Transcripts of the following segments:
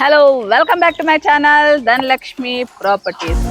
Hello, welcome back to my channel Dhanlakshmi Properties.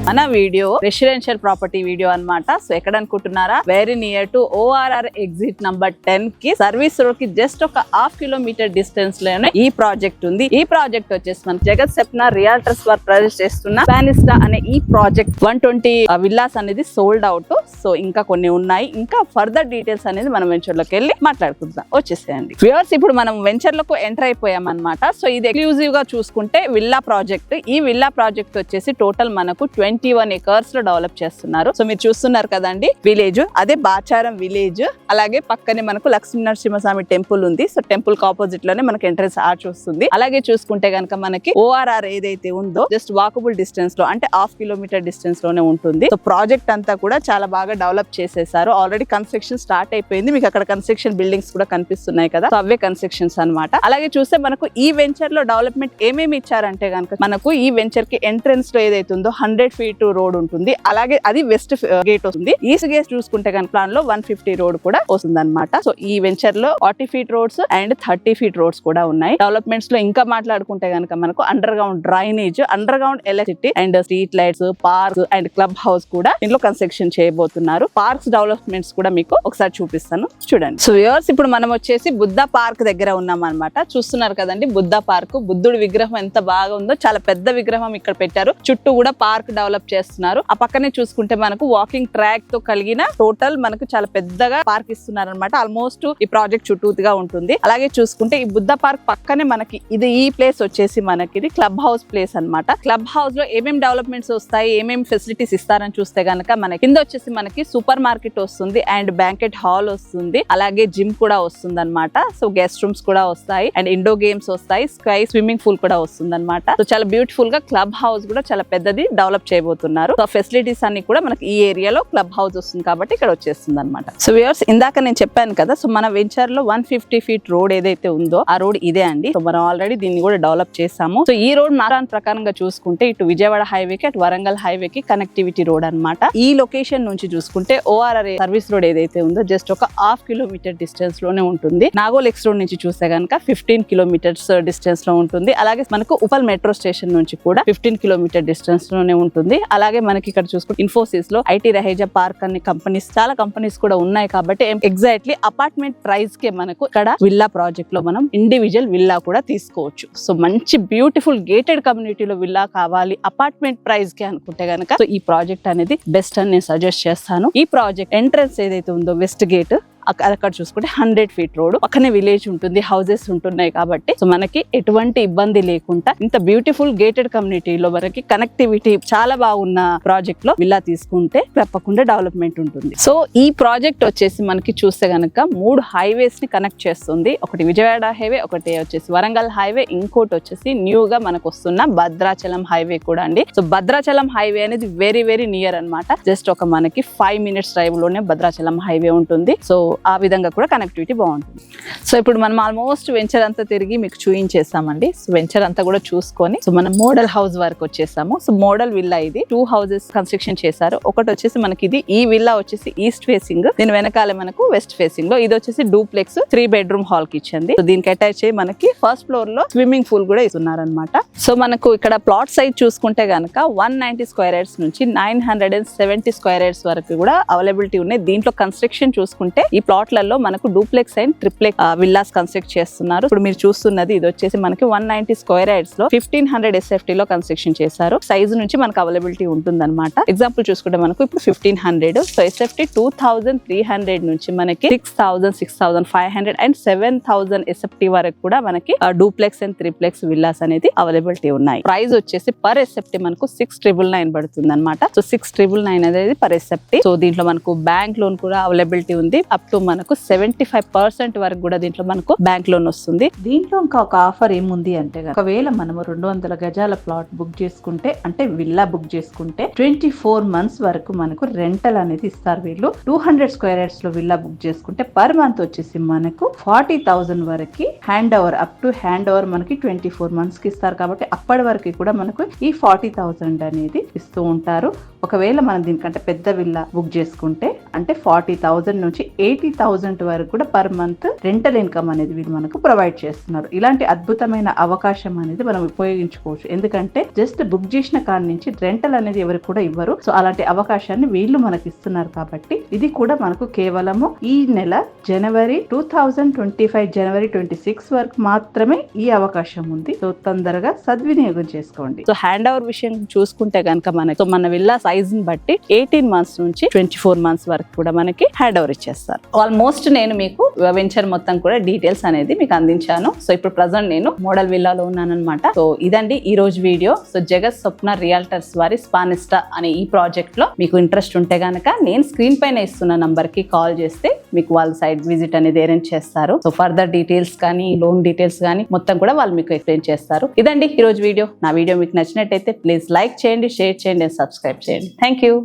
మన video residential property video అన్నమాట. So ఎక్కడ అనుకుంటున్నారా, very near to ORR exit number 10 కి service road కి just ఒక half kilometre distance లోనే ఈ ప్రాజెక్ట్ ఉంది. ఈ ప్రాజెక్ట్ వచ్చేసి మన జగత్ సెప్నా రియల్టర్స్ వారు ప్రజెంట్ చేస్తున్న పానిస్టా అనే ఈ ప్రాజెక్ట్ 120 విల్లాస్ అనేది సోల్డ్ అవుట్. సో ఇంకా కొన్ని ఉన్నాయి, ఇంకా ఫర్దర్ డీటెయిల్స్ అనేది మనం వెంచర్ లోకి వెళ్ళి మాట్లాడుకుందాం. వచ్చేసేయండి వ్యూవర్స్, ఇప్పుడు మనం వెంచర్ లకు ఎంటర్ అయిపోయాం అనమాట. సో ఇది ఎక్స్క్లూజివ్ గా చూసుకుంటే విల్లా ప్రాజెక్ట్. ఈ విల్లా ప్రాజెక్ట్ వచ్చేసి టోటల్ మనకు 21 ఎకర్స్ లో డెవలప్ చేస్తున్నారు. సో మీరు చూస్తున్నారు కదండి విలేజ్, అదే బాచారం విలేజ్. అలాగే పక్కనే మనకు లక్ష్మీ నరసింహస్వామి టెంపుల్ ఉంది. సో టెంపుల్ కి ఆపోజిట్ లోనే మనకి ఎంట్రన్స్ ఆర్చ్ వస్తుంది. అలాగే చూసుకుంటే కనుక మనకి ఓఆర్ఆర్ ఏదైతే ఉందో జస్ట్ వాకబుల్ డిస్టెన్స్ లో, అంటే హాఫ్ కిలోమీటర్ డిస్టెన్స్ లోనే ఉంటుంది. సో ప్రాజెక్ట్ అంతా కూడా చాలా బాగా డెవలప్ చేసేసారు. ఆల్రెడీ కన్స్ట్రక్షన్ స్టార్ట్ అయిపోయింది. మీకు అక్కడ కన్స్ట్రక్షన్ బిల్డింగ్స్ కూడా కనిపిస్తున్నాయి కదా, సో అవే కన్స్ట్రక్షన్స్ అన్నమాట. అలాగే చూస్తే మనకు ఈ వెంచర్ లో డెవలప్మెంట్ ఏమేమి ఇచ్చారంటే కనుక మనకు ఈ వెంచర్ కి ఎంట్రన్స్ లో ఏదైతే ఉందో 100 feet రోడ్ ఉంటుంది. అలాగే అది వెస్ట్ గేట్ వస్తుంది. ఈస్ట్ గేట్ చూసుకుంటే కనుక ప్లాన్ లో 150 రోడ్ కూడా వస్తుంది అనమాట. సో ఈ వెంచర్ లో 40 feet roads and 30 feet roads కూడా ఉన్నాయి. డెవలప్మెంట్స్ లో ఇంకా మాట్లాడుకుంటే కనుక మనకు under ground drainage, under ground electricity and street lights, parks and club house కూడా ఇంట్లో కన్స్ట్రక్షన్ చేయబోతున్నారు. పార్క్స్ డెవలప్మెంట్స్ కూడా మీకు ఒకసారి చూపిస్తాను, చూడండి. సో వ్యూవర్స్, ఇప్పుడు మనం వచ్చేసి బుద్ధ పార్క్ దగ్గర ఉన్నాం అనమాట. చూస్తున్నారు కదండి బుద్ధ పార్క్. బుద్ధుడి విగ్రహం ఎంత బాగా ఉందో, చాలా పెద్ద విగ్రహం ఇక్కడ పెట్టారు. చుట్టూ కూడా పార్క్ డెవలప్ చేస్తున్నారు. ఆ పక్కనే చూసుకుంటే మనకు వాకింగ్ ట్రాక్ తో కలిగిన టోటల్ మనకు చాలా పెద్దగా పార్క్ ఇస్తున్నారు అనమాట. ఆల్మోస్ట్ ఈ ప్రాజెక్ట్ చుట్టూగా ఉంటుంది. అలాగే చూసుకుంటే ఈ బుద్ధ పార్క్ పక్కనే మనకి ఈ ప్లేస్ వచ్చేసి మనకి ఇది క్లబ్ హౌస్ ప్లేస్ అన్నమాట. క్లబ్ హౌస్ లో ఏమేమి డెవలప్మెంట్స్ వస్తాయి, ఏమేమి ఫెసిలిటీస్ ఇస్తారని చూస్తే గనక మనకి కింద వచ్చేసి మనకి సూపర్ మార్కెట్ వస్తుంది అండ్ బ్యాంకెట్ హాల్ వస్తుంది. అలాగే జిమ్ కూడా వస్తుంది అనమాట. సో గెస్ట్ రూమ్స్ కూడా వస్తాయి అండ్ ఇండోర్ గేమ్స్ వస్తాయి. స్కై స్విమ్మింగ్ పూల్ కూడా వస్తుంది అనమాట. సో చాలా బ్యూటిఫుల్ గా క్లబ్ హౌస్ కూడా చాలా పెద్దది డెవలప్ చేయబోతున్నారు. సో ఫెసిలిటీస్ అన్ని కూడా మనకి ఈ ఏరియాలో క్లబ్ హౌస్ వస్తుంది కాబట్టి ఇక్కడ వచ్చేస్తుంది అనమాట. సో వ్యూవర్స్, ఇందాక నేను చెప్పాను కదా, సో మన వెంచర్ లో 150 feet రోడ్ ఏదైతే ఉందో ఆ రోడ్ ఇదే అండి. సో మనం ఆల్రెడీ దీన్ని కూడా డెవలప్ చేసాము. సో ఈ రోడ్ నారాయణ ప్రకారంగా చూసుకుంటే ఇటు విజయవాడ హైవేకి అటు వరంగల్ హైవేకి కనెక్టివిటీ రోడ్ అనమాట. ఈ లొకేషన్ నుంచి చూసుకుంటే ఓఆర్ఆర్ సర్వీస్ రోడ్ ఏదైతే ఉందో జస్ట్ ఒక హాఫ్ కిలోమీటర్ డిస్టెన్స్ లోనే ఉంటుంది. నాగోల్ ఎక్స్ రోడ్ నుంచి చూస్తే కనుక 15 kilometers డిస్టెన్స్ లో ఉంటుంది. అలాగే మనకు ఉప్పల్ మెట్రో స్టేషన్ నుంచి కూడా 15 kilometer డిస్టెన్స్ లోనే ఉంటుంది. అలాగే మనకి ఇక్కడ చూసుకుంటే ఇన్ఫోసిస్ లో ఐటీ రహేజా పార్క్ అనే కంపెనీస్, చాలా కంపెనీస్ కూడా ఉన్నాయి కాబట్టి ఎగ్జాక్ట్లీ అపార్ట్మెంట్ ప్రైస్ కే మనకు ఇక్కడ విల్లా ప్రాజెక్ట్ లో మనం ఇండివిజువల్ విల్లా కూడా తీసుకోవచ్చు. సో మంచి బ్యూటిఫుల్ గేటెడ్ కమ్యూనిటీలో విల్లా కావాలి అపార్ట్మెంట్ ప్రైస్ కి అనుకుంటే గనక సో ఈ ప్రాజెక్ట్ అనేది బెస్ట్ అని నేను సజెస్ట్ చేస్తాను. ఈ ప్రాజెక్ట్ ఎంట్రన్స్ ఏదైతే ఉందో వెస్ట్ గేట్, అక్కడ చూసుకుంటే 100 feet రోడ్, పక్కనే విలేజ్ ఉంటుంది, హౌసెస్ ఉంటున్నాయి కాబట్టి సో మనకి ఎటువంటి ఇబ్బంది లేకుండా ఇంత బ్యూటిఫుల్ గేటెడ్ కమ్యూనిటీలో మనకి కనెక్టివిటీ చాలా బాగున్న ప్రాజెక్ట్ లో విల్లా తీసుకుంటే తప్పకుండా డెవలప్మెంట్ ఉంటుంది. సో ఈ ప్రాజెక్ట్ వచ్చేసి మనకి చూస్తే గనక 3 హైవేస్ ని కనెక్ట్ చేస్తుంది. ఒకటి విజయవాడ హైవే, ఒకటి వచ్చేసి వరంగల్ హైవే, ఇంకోటి వచ్చేసి న్యూ గా మనకు వస్తున్న భద్రాచలం హైవే కూడా అండి. సో భద్రాచలం హైవే అనేది వెరీ వెరీ నియర్ అనమాట. జస్ట్ ఒక మనకి 5 minutes డ్రైవ్ లోనే భద్రాచలం హైవే ఉంటుంది. సో ఆ విధంగా కూడా కనెక్టివిటీ బాగుంటుంది. సో ఇప్పుడు మనం ఆల్మోస్ట్ వెంచర్ అంతా తిరిగి మీకు చూయించేసామండి. సో వెంచర్ అంతా కూడా చూసుకొని సో మనం మోడల్ హౌస్ వరకు వచ్చేసాము. సో మోడల్ విల్లా ఇది 2 houses కన్స్ట్రక్షన్ చేశారు. ఒకటి వచ్చేసి మనకి ఈ విల్లా వచ్చేసి ఈస్ట్ ఫేసింగ్, దీని వెనకాల మనకు వెస్ట్ ఫేసింగ్ లో. ఇది వచ్చేసి డూప్లెక్స్ 3 bedroom హాల్ కి ఇచ్చింది. సో దీనికి అటాచ్ అయ్యి మనకి ఫస్ట్ ఫ్లోర్ లో స్విమ్మింగ్ పూల్ కూడా ఇస్తున్నారు అనమాట. సో మనకు ఇక్కడ ప్లాట్ సైజ్ చూసుకుంటే గనక 190 square yards నుంచి 970 square yards వరకు కూడా అవైలబిలిటీ ఉన్నాయి. దీంట్లో కన్స్ట్రక్షన్ చూసుకుంటే ఈ ప్లాట్లలో మనకు duplex and triplex villas construct చేస్తున్నారు. ఇప్పుడు మీరు చూస్తున్నది ఇది వచ్చేసి మనకి 190 square yards లో 1500 SFT లో కన్స్ట్రక్షన్ చేశారు. సైజ్ నుంచి మనకు అవైలబిలిటీ ఉంటుంది అనమాట. ఎగ్జాంపుల్ చూసుకుంటే మనకు ఇప్పుడు 1500, సో SFT 2300 నుంచి మనకి 6000, 6500 అండ్ 7000 SFT వరకు కూడా మనకి డూప్లెక్స్ అండ్ త్రిప్లెక్స్ విల్లాస్ అనేది అవైలబిలిటీ ఉన్నాయి. ప్రైస్ వచ్చేసి పర్ SFT మనకు 6999 పడుతుంది అనమాట. సో 6999 అనేది పర్ SFT. సో దీంట్లో మనకు బ్యాంక్ లోన్ కూడా అవైలబిలిటీ ఉంది. అప్ టు మనకు 75% వరకు కూడా దీంట్లో మనకు బ్యాంక్ లోన్ వస్తుంది. దీంట్లో ఇంకా ఒక ఆఫర్ ఏముంది అంటే ఒకవేళ మనము 200 గజాల ప్లాట్ బుక్ చేసుకుంటే అంటే విల్లా బుక్ చేసుకుంటే 24 months వరకు మనకు రెంటల్ అనేది ఇస్తారు వీళ్ళు. 200 square yards లో విల్లా బుక్ చేసుకుంటే పర్ మంత్ వచ్చేసి మనకు 40,000 వరకు hand over up to hand over మనకి 24 months కి ఇస్తారు. కాబట్టి అప్పటి వరకు కూడా మనకు ఈ 40,000 అనేది ఇస్తూ ఉంటారు. ఒకవేళ మనం దీనికంటే పెద్ద విల్లా బుక్ చేసుకుంటే అంటే 40,000 నుంచి 80,000 వరకు కూడా పర్ మంత్ రెంటల్ ఇన్కమ్ అనేది వీళ్ళు మనకు ప్రొవైడ్ చేస్తున్నారు. ఇలాంటి అద్భుతమైన అవకాశం అనేది మనం ఉపయోగించుకోవచ్చు. ఎందుకంటే జస్ట్ బుక్ చేసిన కాడి నుంచి రెంటల్ అనేది ఎవరికి కూడా ఇవ్వరు. సో అలాంటి అవకాశాన్ని వీళ్ళు మనకి ఇస్తున్నారు. కాబట్టి ఇది కూడా మనకు కేవలము ఈ నెల జనవరి 2025 జనవరి 26 వరకు మాత్రమే ఈ అవకాశం ఉంది. సో తొందరగా సద్వినియోగం చేసుకోండి. సో హ్యాండ్ ఓవర్ విషయం చూసుకుంటే కనుక మనకి మన విల్లా సైజ్ ని బట్టి 18 months నుంచి 24 months వరకు కూడా మనకి హ్యాండ్ ఓవర్ ఇచ్చేస్తారు. ఆల్మోస్ట్ నేను మీకు వెంచర్ మొత్తం కూడా డీటెయిల్స్ అనేది మీకు అందించాను. సో ఇప్పుడు ప్రజెంట్ నేను మోడల్ విల్లాలో ఉన్నాను అనమాట. సో ఇదండి ఈ రోజు వీడియో. సో జగత్ స్వప్న రియల్టర్స్ వారి స్పానిస్టా అనే ఈ ప్రాజెక్ట్ లో మీకు ఇంట్రెస్ట్ ఉంటే గనక నేను స్క్రీన్ పైన ఇస్తున్న నంబర్ కి కాల్ చేస్తే మీకు వాళ్ళ సైట్ విజిట్ అనేది అరేంజ్ చేస్తారు. సో ఫర్దర్ డీటెయిల్స్ కానీ లోన్ డీటెయిల్స్ కానీ మొత్తం కూడా వాళ్ళు మీకు ఎక్స్ప్లెయిన్ చేస్తారు. ఇదండి ఈ రోజు వీడియో. నా వీడియో మీకు నచ్చినట్టయితే ప్లీజ్ లైక్ చేయండి, షేర్ చేయండి, సబ్స్క్రైబ్ చేయండి. Thank you.